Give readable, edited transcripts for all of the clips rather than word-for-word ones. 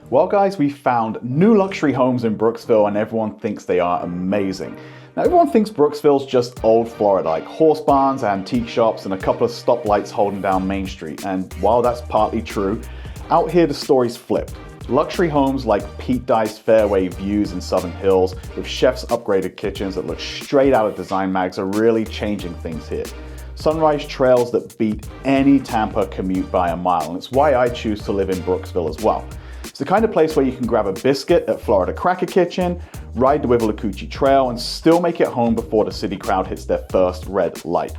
Well guys, we found new luxury homes in Brooksville and everyone thinks they are amazing. Now everyone thinks Brooksville's just old Florida, like horse barns, antique shops, and a couple of stoplights holding down Main Street. And while that's partly true, out here the story's flipped. Luxury homes like Pete Dye's fairway views in Southern Hills with chef's upgraded kitchens that look straight out of design mags are really changing things here. Sunrise trails that beat any Tampa commute by a mile, and it's why I choose to live in Brooksville as well. It's the kind of place where you can grab a biscuit at Florida Cracker Kitchen, ride the Wivelocucci Trail, and still make it home before the city crowd hits their first red light.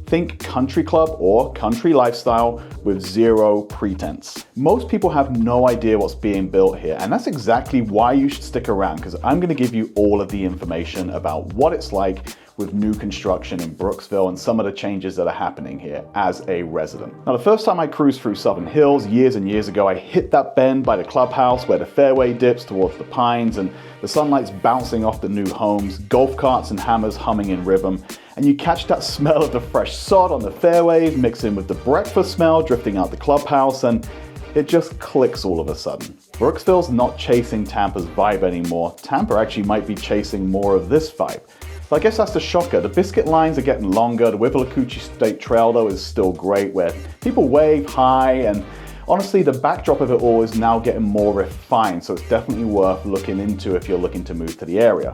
Think country club or country lifestyle with zero pretense. Most people have no idea what's being built here, and that's exactly why you should stick around, because I'm going to give you all of the information about what it's like with new construction in Brooksville and some of the changes that are happening here as a resident. Now, the first time I cruised through Southern Hills years and years ago, I hit that bend by the clubhouse where the fairway dips towards the pines and the sunlight's bouncing off the new homes, golf carts and hammers humming in rhythm, and you catch that smell of the fresh sod on the fairways mixed in with the breakfast smell drifting out the clubhouse, and it just clicks all of a sudden. Brooksville's not chasing Tampa's vibe anymore. Tampa actually might be chasing more of this vibe. So I guess that's the shocker. The biscuit lines are getting longer. The Wivelocucci State Trail, though, is still great, where people wave hi, and honestly, the backdrop of it all is now getting more refined, so it's definitely worth looking into if you're looking to move to the area.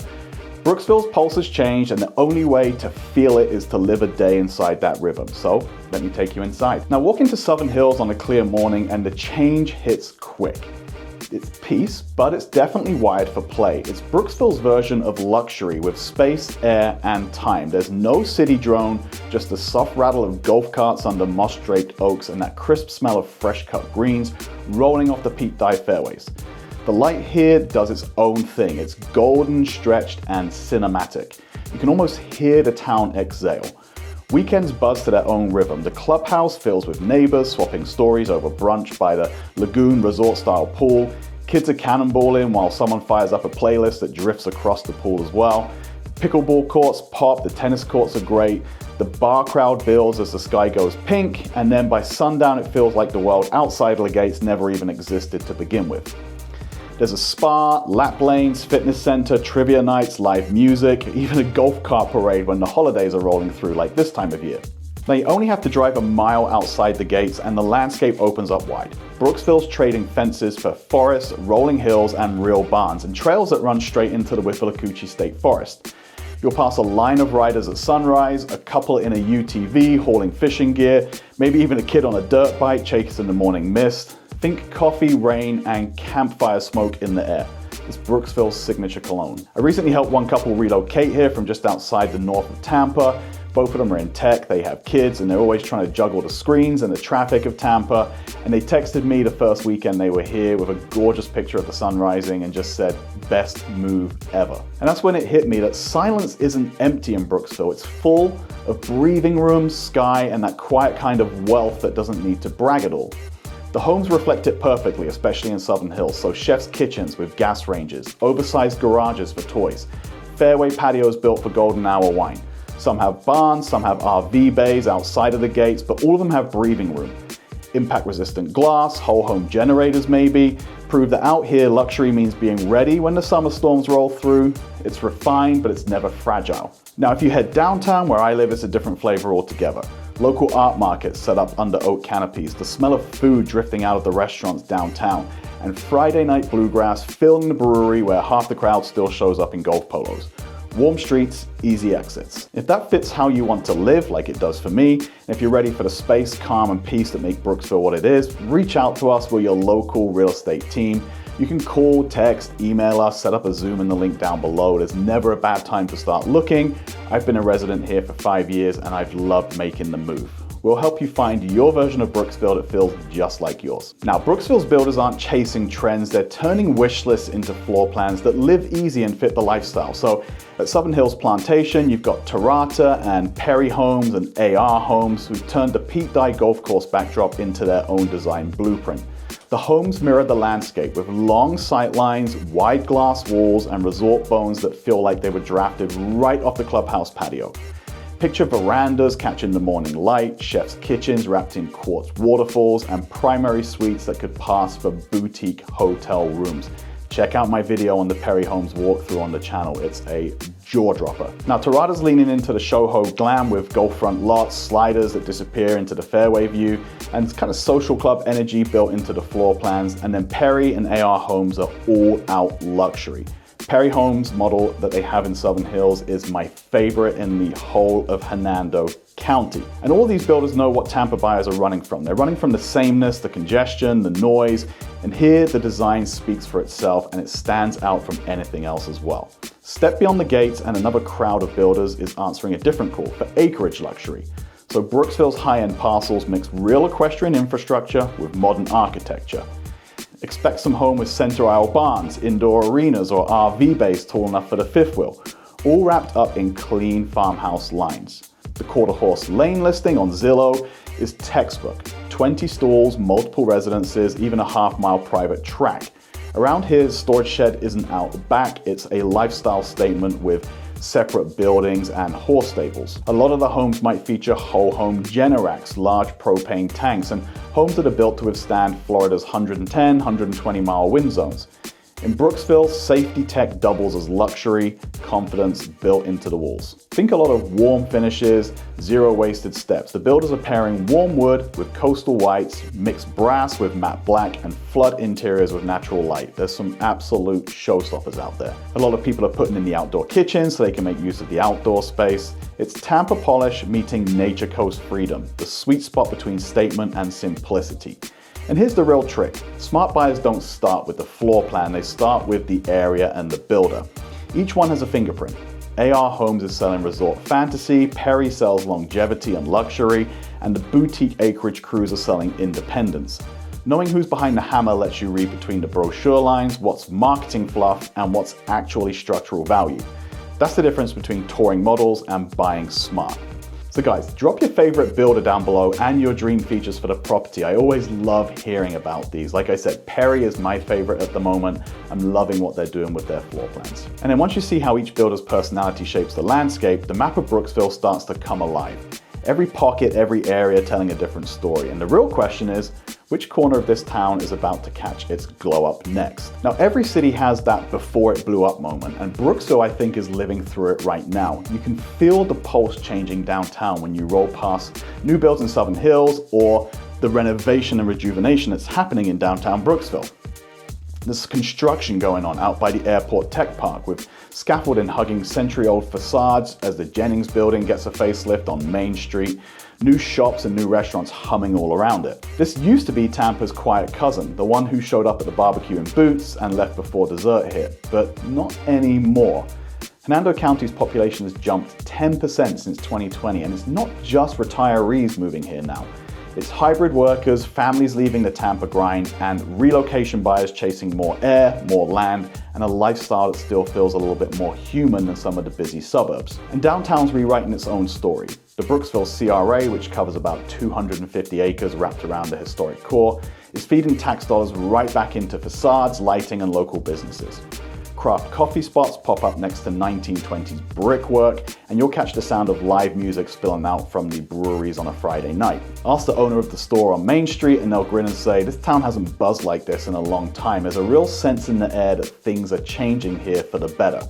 Brooksville's pulse has changed, and the only way to feel it is to live a day inside that rhythm. So let me take you inside. Now, walk into Southern Hills on a clear morning, and the change hits quick. It's peace, but it's definitely wired for play. It's Brooksville's version of luxury with space, air, and time. There's no city drone, just the soft rattle of golf carts under moss-draped oaks and that crisp smell of fresh-cut greens rolling off the Pete Dye fairways. The light here does its own thing. It's golden, stretched, and cinematic. You can almost hear the town exhale. Weekends buzz to their own rhythm. The clubhouse fills with neighbors swapping stories over brunch by the lagoon resort-style pool. Kids are cannonballing while someone fires up a playlist that drifts across the pool as well. Pickleball courts pop, the tennis courts are great. The bar crowd builds as the sky goes pink, and then by sundown it feels like the world outside the gates never even existed to begin with. There's a spa, lap lanes, fitness center, trivia nights, live music, even a golf cart parade when the holidays are rolling through like this time of year. Now you only have to drive a mile outside the gates and the landscape opens up wide. Brooksville's trading fences for forests, rolling hills, and real barns, and trails that run straight into the Wivelocucci State Forest. You'll pass a line of riders at sunrise, a couple in a UTV hauling fishing gear, maybe even a kid on a dirt bike chasing the morning mist. Think coffee, rain, and campfire smoke in the air. It's Brooksville's signature cologne. I recently helped one couple relocate here from just outside the north of Tampa. Both of them are in tech, they have kids, and they're always trying to juggle the screens and the traffic of Tampa. And they texted me the first weekend they were here with a gorgeous picture of the sun rising and just said, best move ever. And that's when it hit me that silence isn't empty in Brooksville. It's full of breathing room, sky, and that quiet kind of wealth that doesn't need to brag at all. The homes reflect it perfectly, especially in Southern Hills, so chef's kitchens with gas ranges, oversized garages for toys, fairway patios built for golden hour wine. Some have barns, some have RV bays outside of the gates, but all of them have breathing room. Impact-resistant glass, whole home generators maybe, prove that out here luxury means being ready when the summer storms roll through. It's refined, but it's never fragile. Now if you head downtown where I live, it's a different flavor altogether. Local art markets set up under oak canopies, the smell of food drifting out of the restaurants downtown, and Friday night bluegrass filling the brewery where half the crowd still shows up in golf polos. Warm streets, easy exits. If that fits how you want to live, like it does for me, and if you're ready for the space, calm, and peace that make Brooksville what it is, reach out to us. We're your local real estate team. You can call, text, email us, set up a Zoom in the link down below. There's never a bad time to start looking. I've been a resident here for 5 years and I've loved making the move. We'll help you find your version of Brooksville that feels just like yours. Now, Brooksville's builders aren't chasing trends, they're turning wish lists into floor plans that live easy and fit the lifestyle. So at Southern Hills Plantation, you've got Terrata and Perry Homes and AR Homes who've turned the Pete Dye golf course backdrop into their own design blueprint. The homes mirror the landscape with long sightlines, wide glass walls, and resort bones that feel like they were drafted right off the clubhouse patio. Picture verandas catching the morning light, chef's kitchens wrapped in quartz waterfalls, and primary suites that could pass for boutique hotel rooms. Check out my video on the Perry Homes walkthrough on the channel. It's a jaw-dropper. Now, Terrada's leaning into the Soho glam with Gulf front lots, sliders that disappear into the fairway view, and kind of social club energy built into the floor plans. And then Perry and AR Homes are all out luxury. Perry Homes model that they have in Southern Hills is my favorite in the whole of Hernando County. And all these builders know what Tampa buyers are running from. They're running from the sameness, the congestion, the noise, and here the design speaks for itself and it stands out from anything else as well. Step beyond the gates and another crowd of builders is answering a different call for acreage luxury. So Brooksville's high-end parcels mix real equestrian infrastructure with modern architecture. Expect some home with center aisle barns, indoor arenas, or RV bays tall enough for the fifth wheel, all wrapped up in clean farmhouse lines. The quarter horse lane listing on Zillow is textbook. 20 stalls, multiple residences, even a half-mile private track. Around here, storage shed isn't out the back, it's a lifestyle statement with separate buildings and horse stables. A lot of the homes might feature whole home Generacs, large propane tanks, and homes that are built to withstand Florida's 110, 120 mile wind zones. In Brooksville, safety tech doubles as luxury, confidence built into the walls. Think a lot of warm finishes, zero wasted steps. The builders are pairing warm wood with coastal whites, mixed brass with matte black, and flood interiors with natural light. There's some absolute showstoppers out there. A lot of people are putting in the outdoor kitchen so they can make use of the outdoor space. It's Tampa polish meeting Nature Coast freedom, the sweet spot between statement and simplicity. And here's the real trick. Smart buyers don't start with the floor plan, they start with the area and the builder. Each one has a fingerprint. AR Homes is selling resort fantasy, Perry sells longevity and luxury, and the boutique acreage crews are selling independence. Knowing who's behind the hammer lets you read between the brochure lines, what's marketing fluff, and what's actually structural value. That's the difference between touring models and buying smart. So guys, drop your favorite builder down below and your dream features for the property. I always love hearing about these. Like I said, Perry is my favorite at the moment. I'm loving what they're doing with their floor plans. And then once you see how each builder's personality shapes the landscape, the map of Brooksville starts to come alive. Every pocket, every area telling a different story. And the real question is, which corner of this town is about to catch its glow up next? Now, every city has that before it blew up moment, and Brooksville, I think, is living through it right now. You can feel the pulse changing downtown when you roll past new builds in Southern Hills or the renovation and rejuvenation that's happening in downtown Brooksville. There's construction going on out by the airport tech park with scaffolding hugging century-old facades as the Jennings building gets a facelift on Main Street, new shops and new restaurants humming all around it. This used to be Tampa's quiet cousin, the one who showed up at the barbecue in boots and left before dessert hit, but not anymore. Hernando County's population has jumped 10% since 2020, and it's not just retirees moving here now. It's hybrid workers, families leaving the Tampa grind, and relocation buyers chasing more air, more land, and a lifestyle that still feels a little bit more human than some of the busy suburbs. And downtown's rewriting its own story. The Brooksville CRA, which covers about 250 acres wrapped around the historic core, is feeding tax dollars right back into facades, lighting, and local businesses. Craft coffee spots pop up next to 1920s brickwork, and you'll catch the sound of live music spilling out from the breweries on a Friday night. Ask the owner of the store on Main Street and they'll grin and say, this town hasn't buzzed like this in a long time. There's a real sense in the air that things are changing here for the better.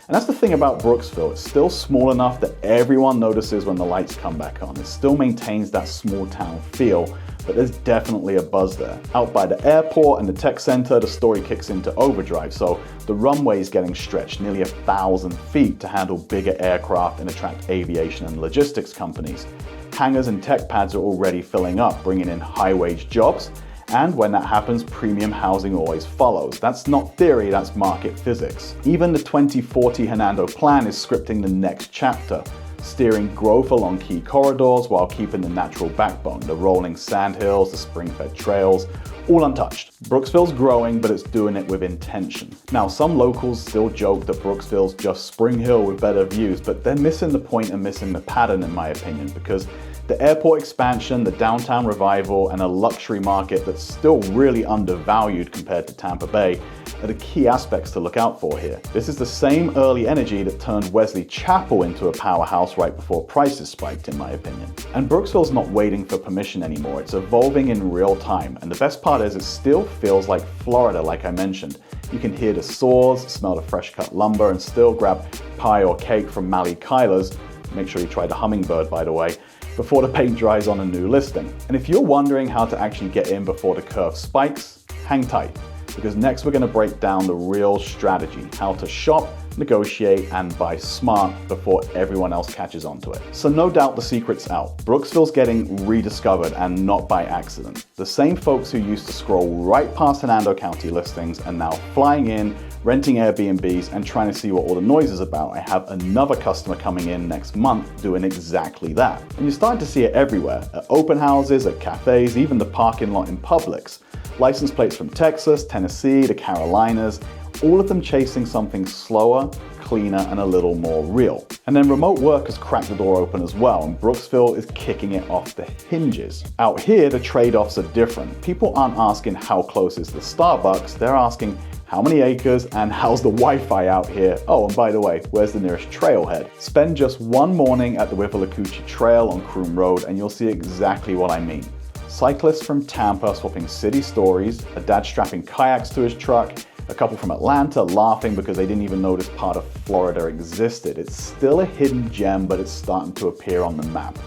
And that's the thing about Brooksville. It's still small enough that everyone notices when the lights come back on. It still maintains that small town feel, but there's definitely a buzz there. Out by the airport and the tech center, the story kicks into overdrive. So the runway's getting stretched nearly 1,000 feet to handle bigger aircraft and attract aviation and logistics companies. Hangars and tech pads are already filling up, bringing in high-wage jobs. And when that happens, premium housing always follows. That's not theory, that's market physics. Even the 2040 Hernando plan is scripting the next chapter, steering growth along key corridors while keeping the natural backbone, the rolling sandhills, the spring-fed trails, all untouched. Brooksville's growing, but it's doing it with intention. Now, some locals still joke that Brooksville's just Spring Hill with better views, but they're missing the point and missing the pattern in my opinion, because The airport expansion, the downtown revival, and a luxury market that's still really undervalued compared to Tampa Bay are the key aspects to look out for here. This is the same early energy that turned Wesley Chapel into a powerhouse right before prices spiked, in my opinion. And Brooksville's not waiting for permission anymore, it's evolving in real time. And the best part is it still feels like Florida, like I mentioned. You can hear the saws, smell the fresh cut lumber, and still grab pie or cake from Mally Kyler's. Make sure you try the hummingbird, by the way, before the paint dries on a new listing. And if you're wondering how to actually get in before the curve spikes, hang tight, because next we're going to break down the real strategy, how to shop, negotiate, and buy smart before everyone else catches on to it. So no doubt the secret's out. Brooksville's getting rediscovered, and not by accident. The same folks who used to scroll right past Hernando County listings are now flying in, renting Airbnbs, and trying to see what all the noise is about. I have another customer coming in next month doing exactly that. And you're starting to see it everywhere, at open houses, at cafes, even the parking lot in Publix. License plates from Texas, Tennessee, the Carolinas, all of them chasing something slower, cleaner, and a little more real. And then remote work has cracked the door open as well, and Brooksville is kicking it off the hinges. Out here, the trade-offs are different. People aren't asking how close is the Starbucks, they're asking how many acres and how's the Wi-Fi out here? Oh, and by the way, where's the nearest trailhead? Spend just one morning at the Wivalakuchi Trail on Croom Road and you'll see exactly what I mean. Cyclists from Tampa swapping city stories, a dad strapping kayaks to his truck, a couple from Atlanta laughing because they didn't even know this part of Florida existed. It's still a hidden gem, but it's starting to appear on the map.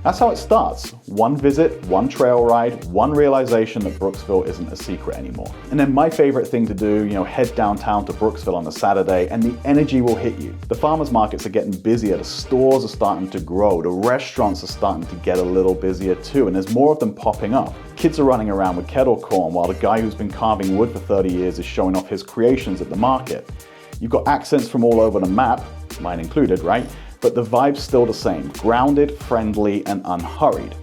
That's how it starts. One visit, one trail ride, one realization that Brooksville isn't a secret anymore. And then my favorite thing to do, head downtown to Brooksville on a Saturday and the energy will hit you. The farmers markets are getting busier, the stores are starting to grow, the restaurants are starting to get a little busier too, and there's more of them popping up. Kids are running around with kettle corn while the guy who's been carving wood for 30 years is showing off his creations at the market. You've got accents from all over the map, mine included, right? But the vibe's still the same, grounded, friendly, and unhurried.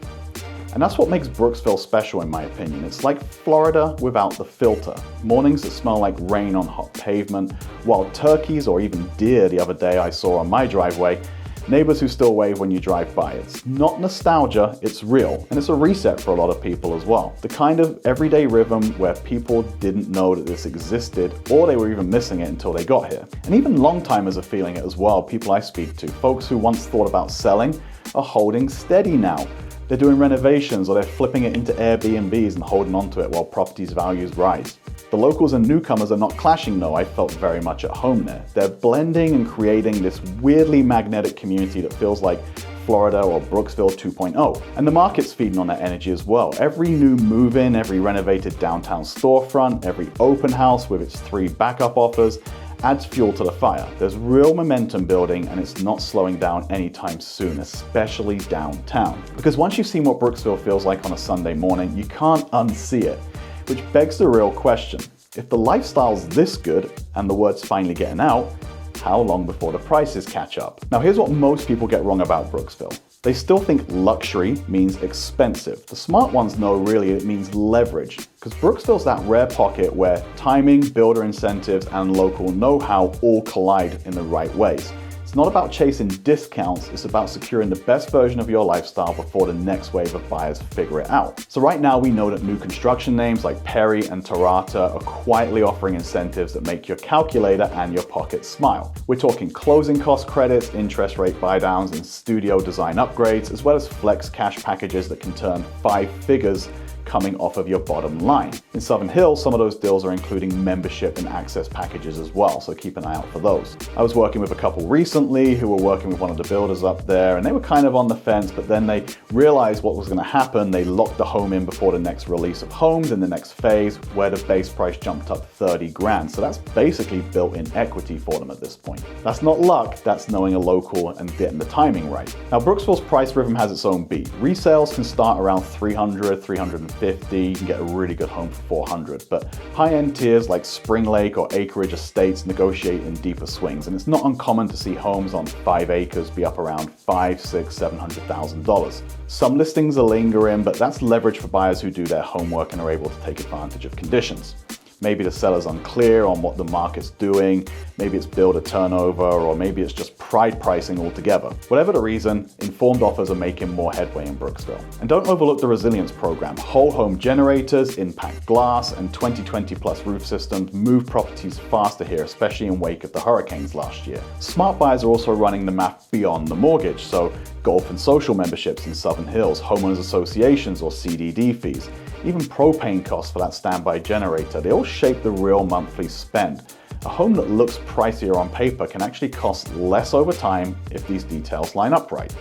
And that's what makes Brooksville special in my opinion. It's like Florida without the filter. Mornings that smell like rain on hot pavement, wild turkeys or even deer the other day I saw on my driveway, neighbors who still wave when you drive by. It's not nostalgia, it's real. And it's a reset for a lot of people as well. The kind of everyday rhythm where people didn't know that this existed or they were even missing it until they got here. And even long-timers are feeling it as well, people I speak to. Folks who once thought about selling are holding steady now. They're doing renovations or they're flipping it into Airbnbs and holding onto it while properties values rise. The locals and newcomers are not clashing though. I felt very much at home there. They're blending and creating this weirdly magnetic community that feels like Florida or Brooksville 2.0. And the market's feeding on that energy as well. Every new move-in, every renovated downtown storefront, every open house with its 3 backup offers adds fuel to the fire. There's real momentum building and it's not slowing down anytime soon, especially downtown. Because once you've seen what Brooksville feels like on a Sunday morning, you can't unsee it. Which begs the real question. If the lifestyle's this good and the word's finally getting out, how long before the prices catch up? Now here's what most people get wrong about Brooksville. They still think luxury means expensive. The smart ones know really it means leverage, because Brooksville's that rare pocket where timing, builder incentives, and local know-how all collide in the right ways. It's not about chasing discounts, it's about securing the best version of your lifestyle before the next wave of buyers figure it out. So right now we know that new construction names like Perry and Tarata are quietly offering incentives that make your calculator and your pocket smile. We're talking closing cost credits, interest rate buydowns, and studio design upgrades, as well as flex cash packages that can turn 5 figures coming off of your bottom line. In Southern Hills, some of those deals are including membership and access packages as well, so keep an eye out for those. I was working with a couple recently who were working with one of the builders up there, and they were kind of on the fence, but then they realized what was going to happen. They locked the home in before the next release of homes in the next phase, where the base price jumped up 30 grand. So that's basically built-in equity for them at this point. That's not luck, that's knowing a local and getting the timing right. Now, Brooksville's price rhythm has its own beat. Resales can start around 300, 350, you can get a really good home for 400, but high-end tiers like Spring Lake or Acreage estates negotiate in deeper swings, and it's not uncommon to see homes on 5 acres be up around $500,000, $600,000, $700,000. Some listings are lingering, but that's leverage for buyers who do their homework and are able to take advantage of conditions. Maybe the seller's unclear on what the market's doing, maybe it's builder turnover, or maybe it's just pride pricing altogether. Whatever the reason, informed offers are making more headway in Brooksville. And don't overlook the resilience program. Whole home generators, impact glass, and 2020 plus roof systems move properties faster here, especially in wake of the hurricanes last year. Smart buyers are also running the math beyond the mortgage, so golf and social memberships in Southern Hills, homeowners associations or CDD fees, even propane costs for that standby generator, they all shape the real monthly spend. A home that looks pricier on paper can actually cost less over time if these details line up right.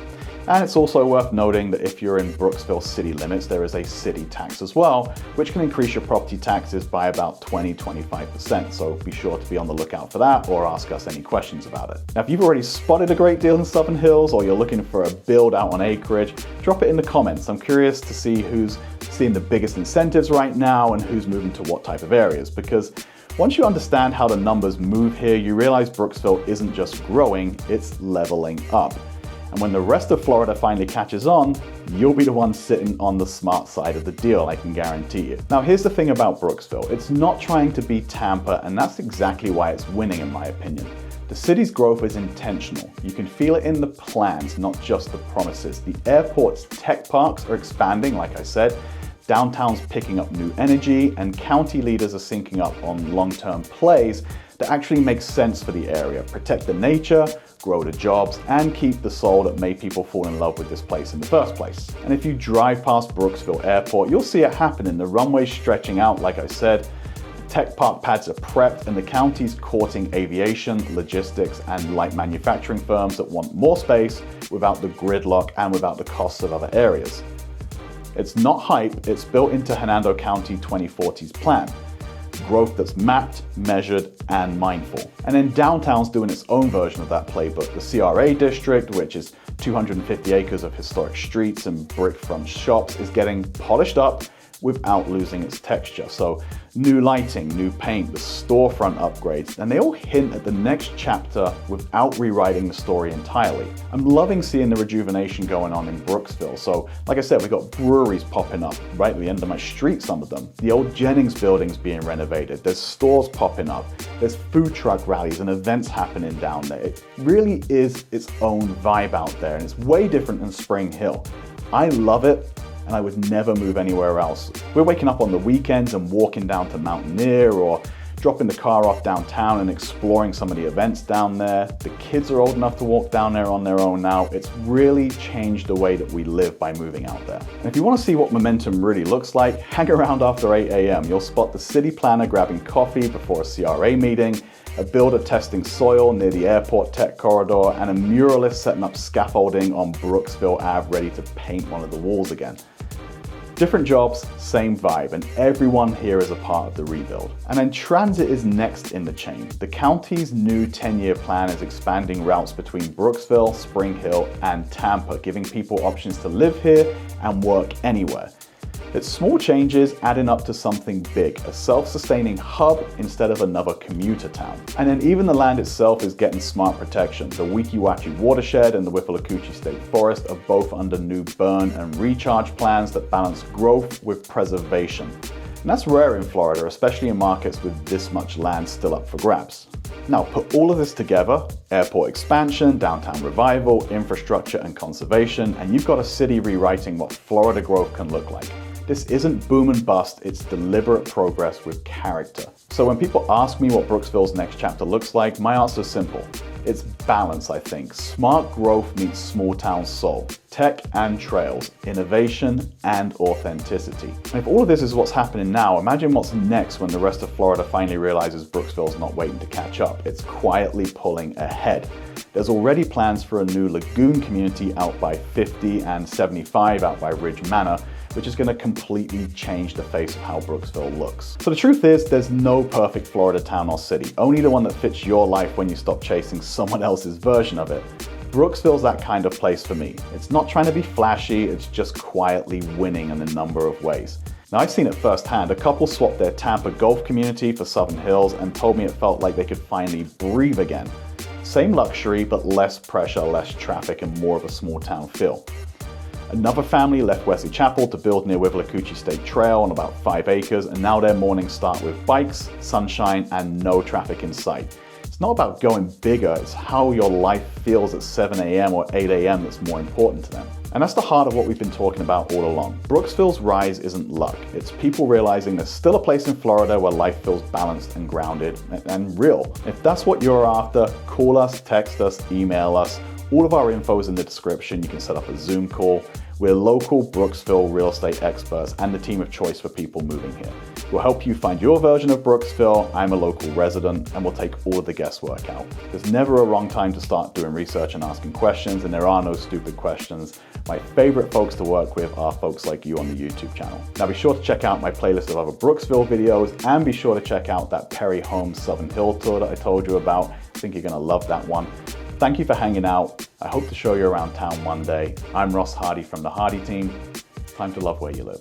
And it's also worth noting that if you're in Brooksville city limits, there is a city tax as well, which can increase your property taxes by about 20-25%. So be sure to be on the lookout for that or ask us any questions about it. Now, if you've already spotted a great deal in Southern Hills or you're looking for a build out on acreage, drop it in the comments. I'm curious to see who's seeing the biggest incentives right now and who's moving to what type of areas, because once you understand how the numbers move here, you realize Brooksville isn't just growing, it's leveling up. And when the rest of Florida finally catches on, you'll be the one sitting on the smart side of the deal, I can guarantee you. Now, here's the thing about Brooksville. It's not trying to be Tampa, and that's exactly why it's winning, in my opinion. The city's growth is intentional. You can feel it in the plans, not just the promises. The airport's tech parks are expanding, like I said. Downtown's picking up new energy, and county leaders are syncing up on long-term plays that actually make sense for the area, protect the nature, grow the jobs, and keep the soul that made people fall in love with this place in the first place. And if you drive past Brooksville Airport, you'll see it happening. The runway's stretching out, like I said, the tech park pads are prepped, and the county's courting aviation, logistics, and light manufacturing firms that want more space without the gridlock and without the costs of other areas. It's not hype, it's built into Hernando County 2040's plan. Growth that's mapped, measured, and mindful. And then downtown's doing its own version of that playbook. The CRA district, which is 250 acres of historic streets and brick front shops, is getting polished up without losing its texture. So new lighting, new paint, the storefront upgrades, and they all hint at the next chapter without rewriting the story entirely. I'm loving seeing the rejuvenation going on in Brooksville. So like I said, we've got breweries popping up right at the end of my street, some of them. The old Jennings building's being renovated. There's stores popping up. There's food truck rallies and events happening down there. It really is its own vibe out there, and it's way different than Spring Hill. I love it, and I would never move anywhere else. We're waking up on the weekends and walking down to Mountaineer or dropping the car off downtown and exploring some of the events down there. The kids are old enough to walk down there on their own now. It's really changed the way that we live by moving out there. And if you want to see what momentum really looks like, hang around after 8 a.m. You'll spot the city planner grabbing coffee before a CRA meeting, a builder testing soil near the airport tech corridor, and a muralist setting up scaffolding on Brooksville Ave ready to paint one of the walls again. Different jobs, same vibe, and everyone here is a part of the rebuild. And then transit is next in the chain. The county's new 10-year plan is expanding routes between Brooksville, Spring Hill, and Tampa, giving people options to live here and work anywhere. It's small changes adding up to something big, a self-sustaining hub instead of another commuter town. And then even the land itself is getting smart protection. The Weeki-Wachee watershed and the Withlacoochee State Forest are both under new burn and recharge plans that balance growth with preservation. And that's rare in Florida, especially in markets with this much land still up for grabs. Now, put all of this together, airport expansion, downtown revival, infrastructure, and conservation, and you've got a city rewriting what Florida growth can look like. This isn't boom and bust, it's deliberate progress with character. So when people ask me what Brooksville's next chapter looks like, my answer is simple. It's balance, I think. Smart growth meets small town soul. Tech and trails, innovation and authenticity. And if all of this is what's happening now, imagine what's next when the rest of Florida finally realizes Brooksville's not waiting to catch up. It's quietly pulling ahead. There's already plans for a new lagoon community out by 50 and 75 out by Ridge Manor, which is going to completely change the face of how Brooksville looks. So the truth is, there's no perfect Florida town or city, only the one that fits your life when you stop chasing someone else's version of it. Brooksville's that kind of place for me. It's not trying to be flashy, it's just quietly winning in a number of ways. Now, I've seen it firsthand. A couple swapped their Tampa golf community for Southern Hills and told me it felt like they could finally breathe again. Same luxury, but less pressure, less traffic, and more of a small town feel. Another family left Wesley Chapel to build near Wivalacucci State Trail on about 5 acres, and now their mornings start with bikes, sunshine, and no traffic in sight. It's not about going bigger, it's how your life feels at 7 a.m. or 8 a.m. that's more important to them. And that's the heart of what we've been talking about all along. Brooksville's rise isn't luck. It's people realizing there's still a place in Florida where life feels balanced and grounded and real. If that's what you're after, call us, text us, email us. All of our info is in the description. You can set up a Zoom call. We're local Brooksville real estate experts and the team of choice for people moving here. We'll help you find your version of Brooksville. I'm a local resident, and we'll take all of the guesswork out. There's never a wrong time to start doing research and asking questions, and there are no stupid questions. My favorite folks to work with are folks like you on the YouTube channel. Now be sure to check out my playlist of other Brooksville videos, and be sure to check out that Perry Homes Southern Hill tour that I told you about. I think you're gonna love that one. Thank you for hanging out. I hope to show you around town one day. I'm Ross Hardy from the Hardy team. Time to love where you live.